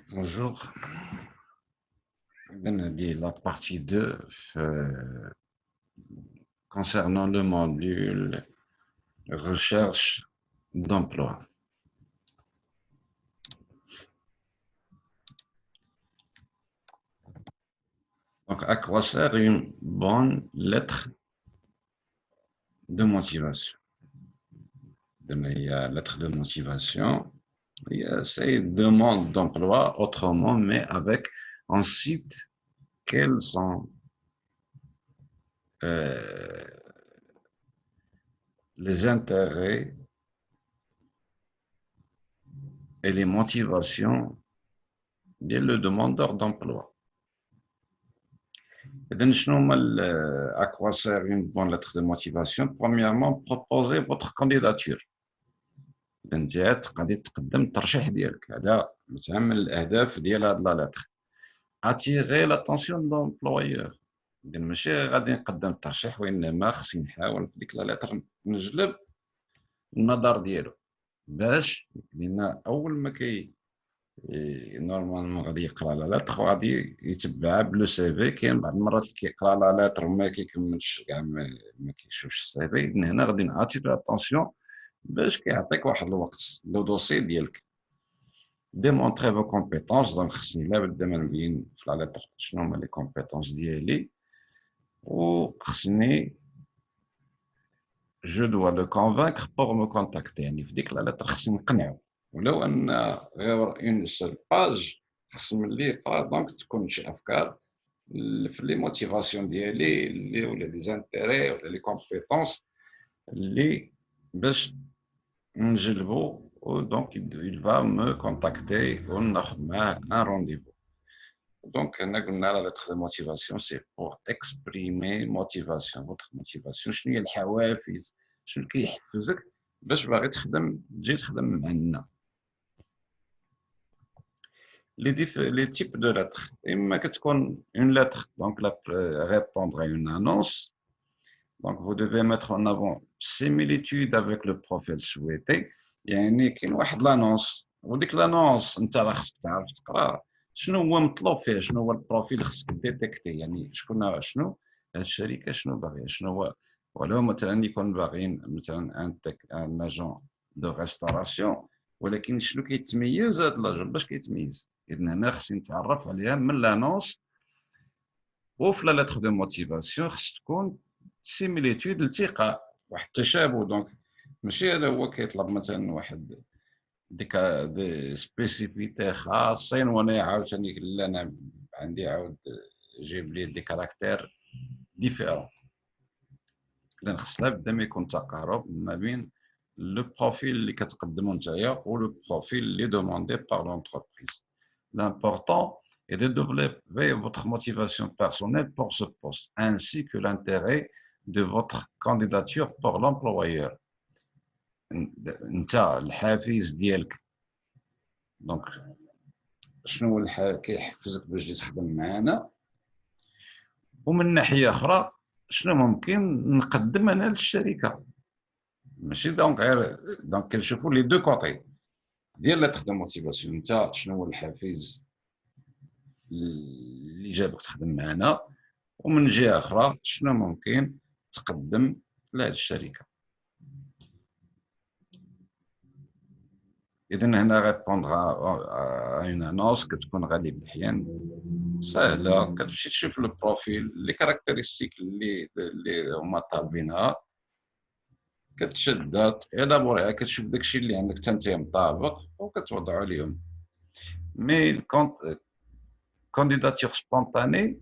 Bonjour. On a dit la partie 2 concernant le module recherche d'emploi. Donc, à quoi sert une bonne lettre de motivation? Il y a lettre de motivation, il y a ces demandes d'emploi autrement, mais avec un site quels sont les intérêts et les motivations de le demandeur d'emploi. À quoi sert une bonne lettre de motivation? Premièrement, proposez votre candidature. انت غادي تقدم الترشيح ديالك، هذا مثلا من الاهداف ديال هاد لا لتر. اتيغي لاتونسيون دومبلويور، ماشي غادي نقدم الترشيح وانما خصني نحاول في ديك لا لتر نجلب النظر ديالو، باش لان اول ما نورمالمون غادي يقرا لا لتر وغادي يتبعها بلو سي في. كاين بعض المرات كيقرا لا لتر وما كيكملش كاع ما كيشوفش السي في. هنا غادي نعطي لاتونسيون باش كيعطيك واحد الوقت لو دوسي ديالك. ديمونطري فو كومبيتونس، دونك خصني لا بد ما نبين في لا لتر شنو هما لي كومبيتونس ديالي، وخصني جو دوا لو كونفانكر بور مو كونتاكتي، يعني في ديك لا لتر خصني نقنعو ولو ان غير اون سول باج خص ملي يقرا دونك تكون شي افكار في لي موتيفاسيون ديالي اللي ولا لي زانتيري ولا لي كومبيتونس اللي باش نجلبو. دونك il va me contacter وناخد معاه un rendez-vous. Donc هنا قلنا لا lettre de motivation c'est pour exprimer motivation, votre motivation. شنو هي الحوافز، شنو اللي كيحفزك باش باغي تخدم تجي تخدم معنا. Les types de lettres. إما كتكون une lettre, donc répondre à une annonce. Donc vous devez mettre en avant similitude avec le profil souhaité. يعني كاين واحد لانونس وديك لانونس انت راه خصك تعرف تقرا شنو هو مطلوب فيه، شنو هو البروفيل خصك ديتيكتي، يعني شنو هاد الشركه شنو باغيه، شنو هو. ولو مثلا يكون باغيين مثلا ان اجون دو ريستوراسيون، ولكن شنو كيتميز هاد لاجون، باش كيتميز. اذا هنا خصني نتعرف عليها من لانونس. وفي لا لتر دو موتيفاسيون خص تكون سيميليتود، التقاء، واحد التشابه. دونك ماشي هذا هو كيطلب مثلا واحد دي سبيسيفيتي خاصين وانا عاوتاني لا انا عندي عاود جيب لي دي كاركتير ديفيرون. اذا خص لابد ما يكون تقارب ما بين لو بروفيل اللي كتقدمو نتايا و لو بروفيل اللي دوموندي بار لونتربريز. L'important est de développer votre motivation personnelle pour ce poste, ainsi que l'intérêt de votre candidature pour l'employeur. انت الحافز ديالك، دونك شنو هو كيحفزك باش تجي تخدم معنا، ومن ناحيه اخرى شنو ممكن نقدم انا للشركه. ماشي دونك غير دونك كنشوفوا لي دو كوتي ديال لا تخدم موتيفاسيون. انت شنو هو الحافز اللي جابك تخدم معنا، ومن جهه اخرى شنو ممكن تقدم لهاد الشركه. اذا هنا ريبوندغ اون انونس كتكون غالب الاحيان سهله، كتمشي تشوف لو بروفيل لي كاركتيرستيك اللي هما طالبينها، كتشدها تيلابوريها، كتشوف داكشي اللي عندك حتى انت مطابق وكتوضعو ليهم. مي candidature spontanée,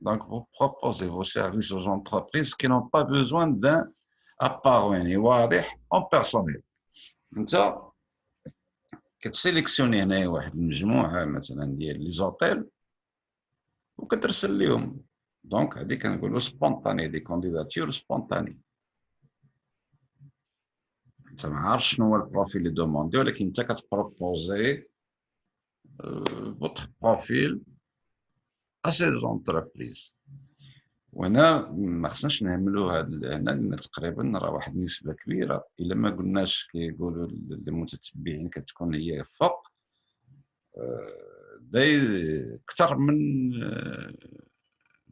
donc vous proposez vos services aux entreprises qui n'ont pas besoin d'un apparent يعني واضح en personnel. انت كتسيليكسيوني هنايا واحد المجموعه مثلا ديال لي زوطيل وكترسل لهم. دونك هادي كنقولوا سبونطاني، دي كانديداتور سبونطاني. انت ما عارفش شنو هو البروفيل اللي دوموندي، ولكن انت كتبروبوزي فوتر بروفيل ا سي زونتربريز. وهنا ما خصناش نهملو هنا لان تقريبا راه واحد النسبه كبيره الا ما قلناش كيقولوا المتتبعين كتكون هي فوق اكثر من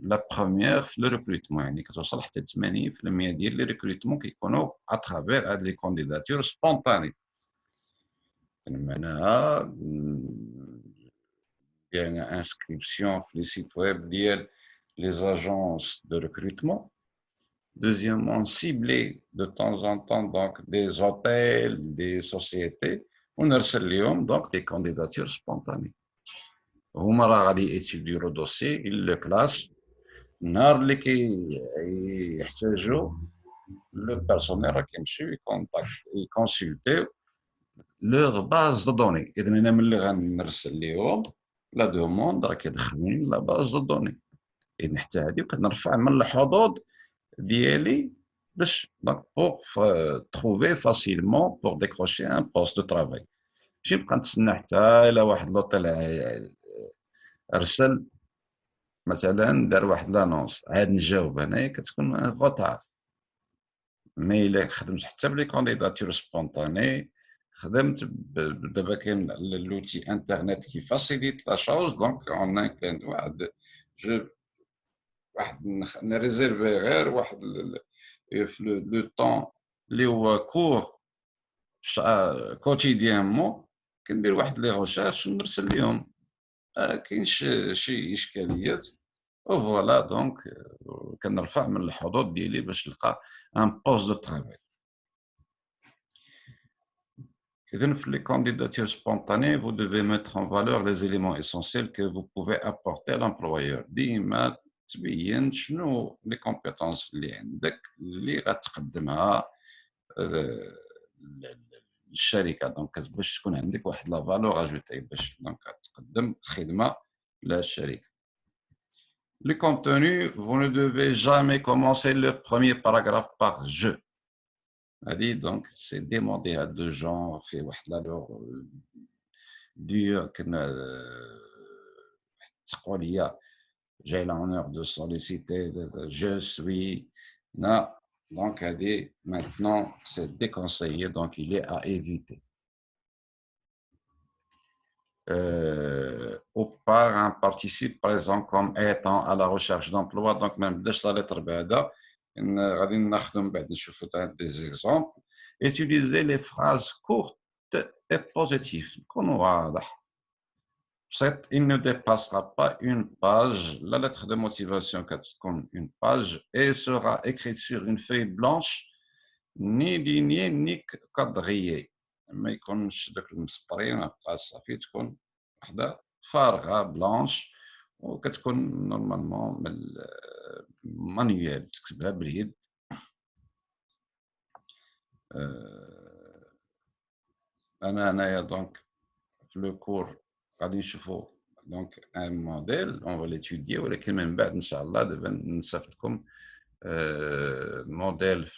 لا بروميير في لو ريكروتمون، يعني كتوصل حتى 80% ديال لي ريكروتمون كيكونوا اترافير هاد لي كونديداتور سبونطاني. معناها يعني انسكريبسيون في لي سيت ويب ديال لي اجونس دو ريكروتمون. Deuxièmement, cibler de temps en temps donc des hôtels, des sociétés, ونرسل لهم donc des candidatures spontanées. هما راه غادي يتيديروا دوسي لو كلاس النهار اللي كيحتاجوا لو بيرسونيل راه كيمشيو يكونسلتيو لوغ باز دو دوني. اذا انا ملي غنرسل لهم لا دوموند راه كيدخلوني لا باز دو دوني، اذا حتى هادي كنرفع من الحظوظ ديالي باش دونك بوغ تروفي فاسيلمون بوغ ديكروشي ان بوست دو ترافاي. ماشي نبقى نتسنى حتى الى واحد لوطيل ارسل مثلا دار واحد لانونس عاد نجاوب انايا كتكون غوطار. مي الا خدمت حتى بلي كونديداتور سبونطاني، خدمت دابا كاين لوتي انترنت كي فاسيليت لا شوز دونك اون كان واحد جو واحد نريزيرفي غير واحد في لو طون اللي هو كور كوتيديانمون كندير واحد لي غوشيرش ونرسل لهم. كاينش شي اشكاليات وفوالا دونك كنرفع من الحظوظ ديالي باش نلقى ان بوست دو ترافاي. إذن في les candidatures spontanées, vous devez mettre en valeur les éléments essentiels que vous pouvez apporter à l'employeur. ديما تبين شنو لي كومبيتونس اللي عندك اللي غتقدمها للشركه، دونك باش تكون عندك واحد لا فالور اجوتي باش دونك تقدم خدمه للشركه. Le contenu, vous ne devez jamais commencer le premier paragraphe par je. هادي دونك سي ديموندي هاد دو جون فيه واحد لا لور دير كنا تقول لي j'ai l'honneur de solliciter, je suis. Non, donc maintenant c'est déconseillé, donc il est à éviter. Ou par un participe présent comme étant à la recherche d'emploi, donc même déjà la lettre بعدا غادي ناخذهم بعد نشوفوا des exemples. Utilisez les phrases courtes et positives. نكون واضح. Il ne dépassera pas une page. La lettre de motivation comme une page et sera écrite sur une feuille blanche, ni lignée ni quadrillée. ما يكونش داك المسطرين بقى صافي، تكون وحده فارغه بلانش وكتكون نورمالمون مانيوال تكتبها باليد. انا هنايا دونك في لو كور غادي نشوفوا دونك ان موديل اون فا ليتوديي، ولكن من بعد ان شاء الله دابا نصيفط موديل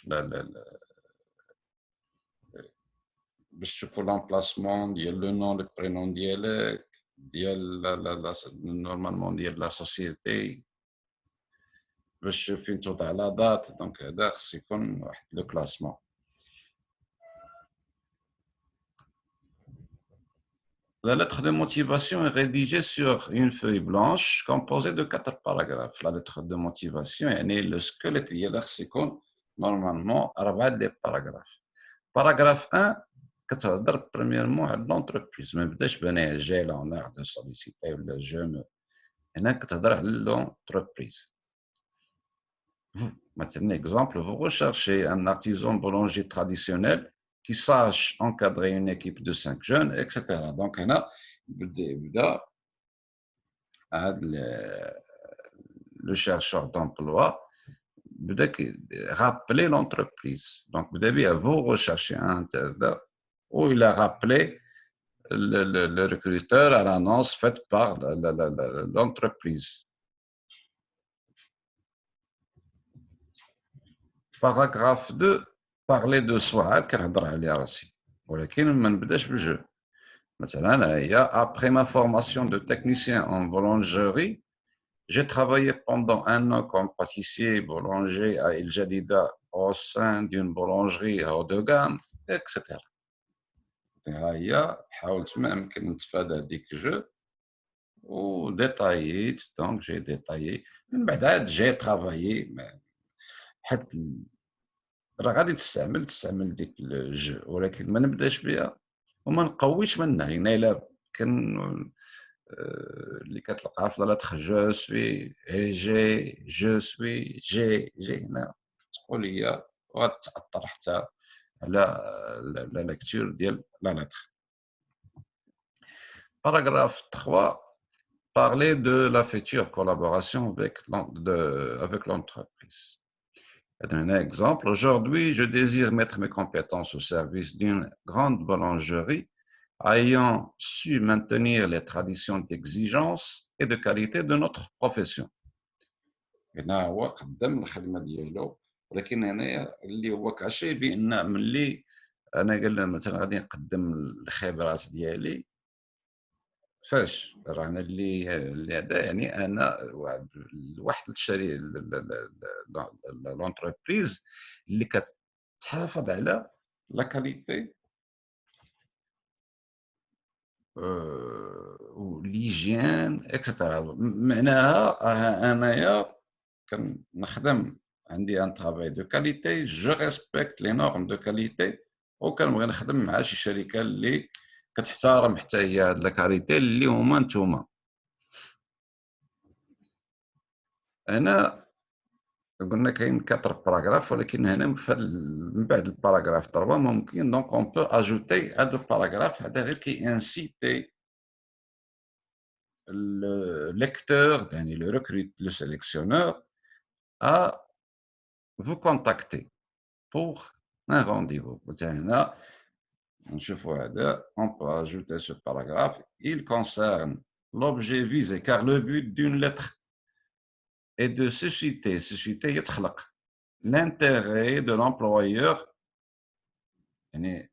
باش تشوفوا لامبلاسمون ديال لو نون لو برينون ديالك ديال نورمالمون ديال لا سوسيتي باش فين توضع لا دات. دونك هذا خص يكون واحد لو كلاسمون. La lettre de motivation est rédigée sur une feuille blanche composée de 4 paragraphes. La lettre de motivation يعني le squelette ديالها خص يكون نورمالمون 4 دي باراغراف. باراغراف 1 كتهضر بريميرمون على لونتربريز، ما بداش بانايا جاي لا اونير دو سوليسيتي ولا جو، هنا كتهضر على لونتربريز. Maintenant, exemple, vous recherchez un artisan boulanger traditionnel qui sache encadrer une équipe de 5 jeunes, etc. Donc, le chercheur d'emploi rappeler l'entreprise. Donc, vous recherchez un où il a rappelé le recruteur à l'annonce faite par l'entreprise. Paragraphe 2, parler de soi. هاد كنهضر عليها راسي ولكن ما نبداش بالجو. مثلا هي après ma formation de technicien en boulangerie, j'ai travaillé pendant 1 an comme pâtissier boulanger à El Jadida au sein d'une boulangerie haut de gamme, etc. ها هي حاولت ما أمكن نتفادى ديك جو وديتاييت دونك جي ديتايي من بعد عاد جاي ترافايي حيت راه غادي تستعمل ديك الج ولكن ما نبداش بها وما نقويش منها، يعني إلا كان اللي كتلقاها في لا لتر جو سوي جي جو سوي جي هنا تقول هي وغتأثر حتى على لا ليكتور ديال لا لتر. Paragraphe 3, parler de la future collaboration avec l'entreprise. Un exemple, aujourd'hui, je désire mettre mes compétences au service d'une grande boulangerie ayant su maintenir les traditions d'exigence et de qualité de notre profession. هنا هو قدم الخدمه ديالو، ولكن هنايا اللي هو كاشي بان ملي انا قال له مثلا غادي نقدم الخبرات ديالي فاش راه انا اللي هذا يعني انا واحد الشري لونتربريز اللي كتحافظ على لا كاليتي وليجيان اكسترا. معناها انايا كنخدم عندي ان طرافاي دو كاليتي، جو ريسبكت لي نورم دو كاليتي، وكنبغي نخدم مع شي شركه اللي كتحترم حتى هي هاد لا كاليتي اللي هما نتوما. هنا قلنا كاين 4 باراغراف، ولكن هنا من بعد الباراغراف 3 ممكن دونك اون بو اجوتي هاد الباراغراف هذا غير كي انسيتي le lecteur, يعني le sélectionneur, à vous contacter pour un rendez-vous. On peut ajouter ce paragraphe. Il concerne l'objet visé, car le but d'une lettre est de susciter l'intérêt de l'employeur, يعني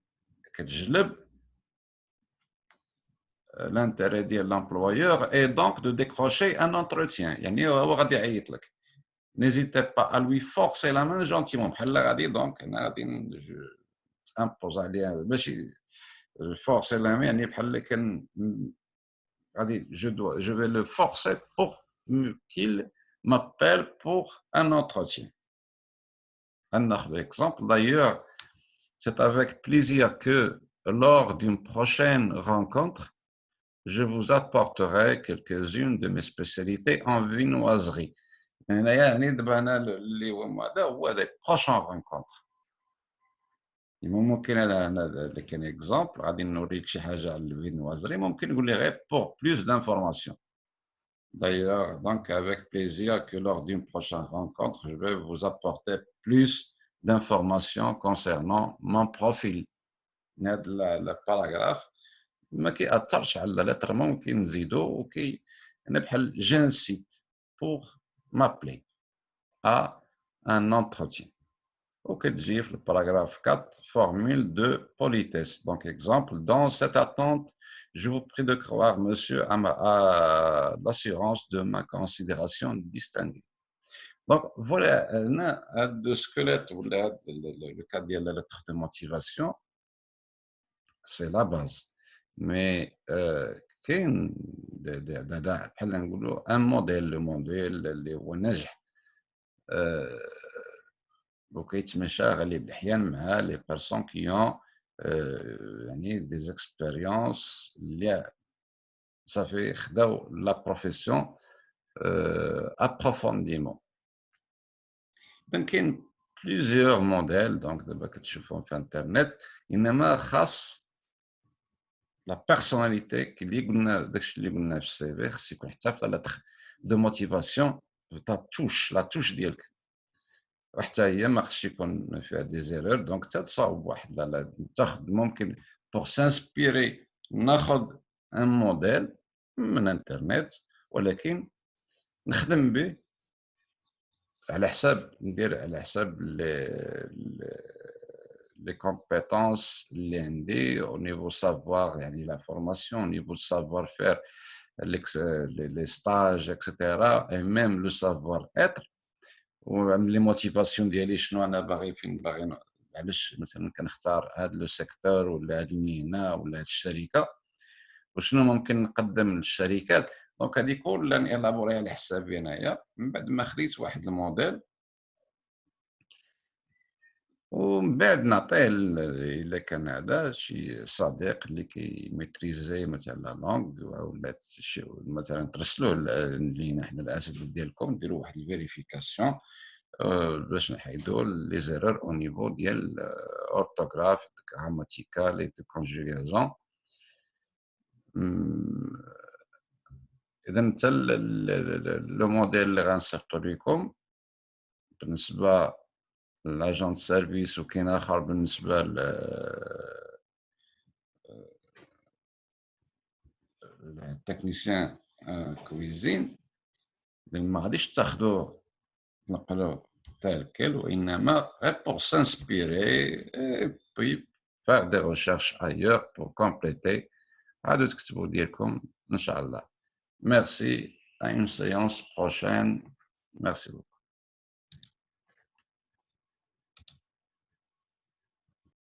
كتجلب l'intérêt de l'employeur et donc de décrocher un entretien. يعني هو غادي يعيط لك. N'hésitez pas à lui forcer la main gentiment. بحال غادي دونك انا غادي امبوز عليه ماشي forcer la main، يعني بحال كان غادي je vais le forcer pour qu'il m'appelle pour un entretien. Un autre exemple, d'ailleurs, c'est avec plaisir que lors d'une prochaine rencontre, je vous apporterai quelques-unes de mes spécialités en viennoiserie. يعني دابا انا اللي هو هذا هو دي بروشون رونكونتر. ممكن هذا كان اكزومبل غادي نوريك شي حاجه على الفينوازري، ممكن نقول لي غير pour plus d'informations. D'ailleurs, donc avec plaisir que lors d'une prochaine rencontre, je vais vous apporter plus d'informations concernant mon profil. هذا الباراغراف ما كيأثرش على اللتر، ممكن نزيدو وكي انا بحال جانسيت pour m'appeler à un entretien. وكتجي في الباراغراف 4 formule de politesse. Donc exemple, dans cette attente, je vous prie de croire, monsieur, à l'assurance de ma considération distinguée. Donc voilà, هنا هاد السكيليت ولا هاد le cadre ديال la lettre de motivation, c'est la base. Mais كاين بحال نقولوا ان موديل، لو موديل اللي هو ناجح وكيتماشى غالب الاحيان مع لي بيرسون كي اون يعني دي زيكسبيريونس اللي صافي خداو لا بروفيسيون ابروفونديمون. دونك كاين بليزيور موديل دونك دابا كتشوفهم في انترنت، انما خاص لا بيرسوناليتي اللي قلنا داكشي اللي قلنا في السي في خص يكون حتى في لا لتر دو موتيفاسيون تا توش لا توش ديالك وحتى هي ما خصش يكون فيها دي زيرور. دونك حتى تصاوب واحد لا تاخذ ممكن بوغ سانسبيري ناخذ ان موديل من انترنت، ولكن نخدم به على حساب ندير على حساب لي كومبيتونس اللي عندي au niveau savoir، يعني la formation au niveau de savoir faire les stages etc. et même le savoir être، ولي موتيفاسيون ديالي شنو انا باغي فين باغي علاش مثلا كنختار هذا لو سيكتور ولا هذه المهنه ولا هذه الشركه، وشنو ممكن نقدم للشركات. دونك هذه كلها نيلابوري على حسابي انايا من بعد ما خديت واحد الموديل، ومن بعد نعطيه إلا كان هذا شي صديق اللي كيميتريزي مثلا لا لونغ ولا مثلا ترسلوه لينا حنا الاساتذه ديالكم نديروا واحد الفيريفيكاسيون باش نحيدوا لي زيرور او نيفو ديال اورتوغراف غراماتيكال اي دو كونجوغاسيون. اذا حتى لو موديل اللي غنصيفطو ليكم بالنسبه لاجون سيرفيس، وكاين اخر بالنسبه للتكنيسيان كويزين، اللي ما غاديش تاخدوه تنقلوه tel quel، وإنما غير pour s'inspirer et puis faire des recherches ailleurs pour compléter. عادوا تكتبوا ديالكم إن شاء الله. Merci, à une séance prochaine. Merci beaucoup.